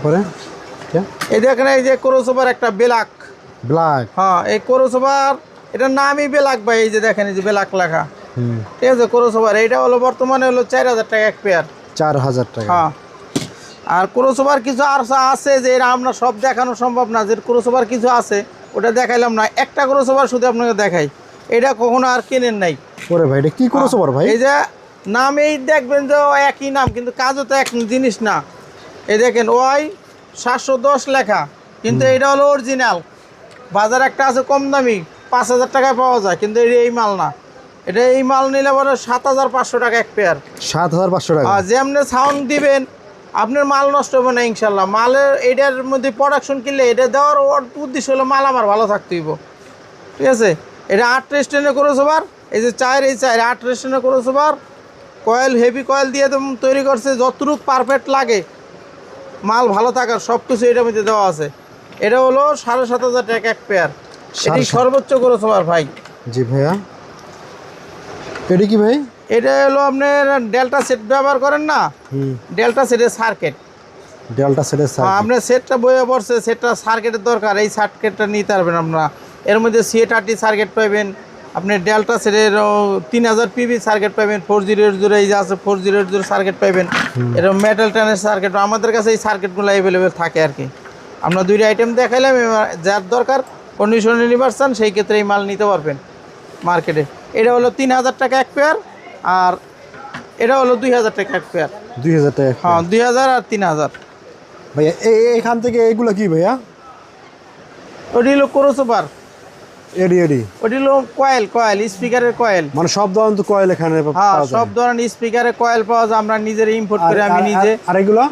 পরে এই দেখেন এই যে ক্রসওভার একটা ব্ল্যাক। হ্যাঁ, এই ক্রসওভার এটার নামই ব্ল্যাক ভাই। এই যে দেখেন এই যে ব্ল্যাক লেখা। ঠিক আছে, ক্রসওভার এইটা হলো বর্তমানে হলো 4000 টাকা এক পেয়ার। 4000 টাকা। হ্যাঁ, আর ক্রসওভার কিছু আর আছে যে এরা আমরা সব দেখানো সম্ভব না। যে ক্রসওভার কিছু আছে ওটা দেখাইলাম না, একটা ক্রসওভার শুধু আপনাকে দেখাই। এটা কখনো আর কেনেন নাই। ওরে ভাই এটা কি ক্রসওভার ভাই? এই যে নামেই দেখবেন যে একই নাম, কিন্তু কাজও তো এক জিনিস না। এই দেখেন ওই 710 লেখা, কিন্তু এটা হলো অরিজিনাল। বাজার একটা আছে কম দামি 5000 টাকায় পাওয়া যায়, কিন্তু এটা এই মাল না। এটা এই মাল নিলে পরে 7500 টাকা এক পেয়ার। 7500 টাকা। আর যেমনি সাউন্ড দিবেন আপনার মাল নষ্ট হবে না ইনশাল্লাহ। মালের এটার মধ্যে প্রোডাকশন কিনলে এটা দেওয়ার উদ্দেশ্য হলো মাল আমার ভালো থাকতে হইব। ঠিক আছে, এটা 28 টেনে ক্রসওভার। এই যে এই 28 টেনে ক্রসওভার, কয়েল হেভি কয়েল দিয়ে তৈরি করছে। যতটুকু পারফেক্ট লাগে মাল ভালো থাকার সব কিছু এটার মধ্যে দেওয়া আছে। এটা হলো 7500 টাকা এক পেয়ার। এটি সর্বোচ্চ ক্রসওভার ভাই। জি ভাইয়া, এটা কি ভাই? এটা হলো আপনার ডেল্টা সেট ব্যবহার করেন না, ডেল্টা সেটের সার্কিট। ডেল্টা সেটের সার্কিট আপনার সেটটা বইয়ে পড়ছে, সেটটা সার্কিটের দরকার, এই সার্কিটটা নিতে পারবেন আপনারা। এর মধ্যে C30 সার্কিট পাবেন, আপনি ডেল্টা সেটের 3000 পিবি সার্কিট পাবেন, 4080 এই যে আছে 4080 সার্কিট পাবেন। এরকম মেটাল টানের সার্কিট আমাদের কাছে এই সার্কিটগুলো অ্যাভেলেবেল থাকে আর কি। আমরা দুইটা আইটেম দেখাইলাম, যার দরকার কন্ডিশনে নিবার চান সেই ক্ষেত্রে এই মাল নিতে পারবেন মার্কেটে। এটা হলো 3000 টাকা এক পেয়ার, আর এটা হলো 2000 টাকা এক পেয়ার। 2000 টাকা? হ্যাঁ, 2000 আর 3000 ভাইয়া। এইখান থেকে এগুলো কি ভাইয়া? ওটি হলো ক্রসওভার। ওটি হলো কয়েল স্পিকারের কয়েল। মানে সব ধরনের তো কয়েল এখানে হ্যাঁ, সব ধরনের স্পিকারের কয়েল পাওয়া যায়। আমরা নিজের ইম্পোর্ট করে আমি নিজে। আর এগুলো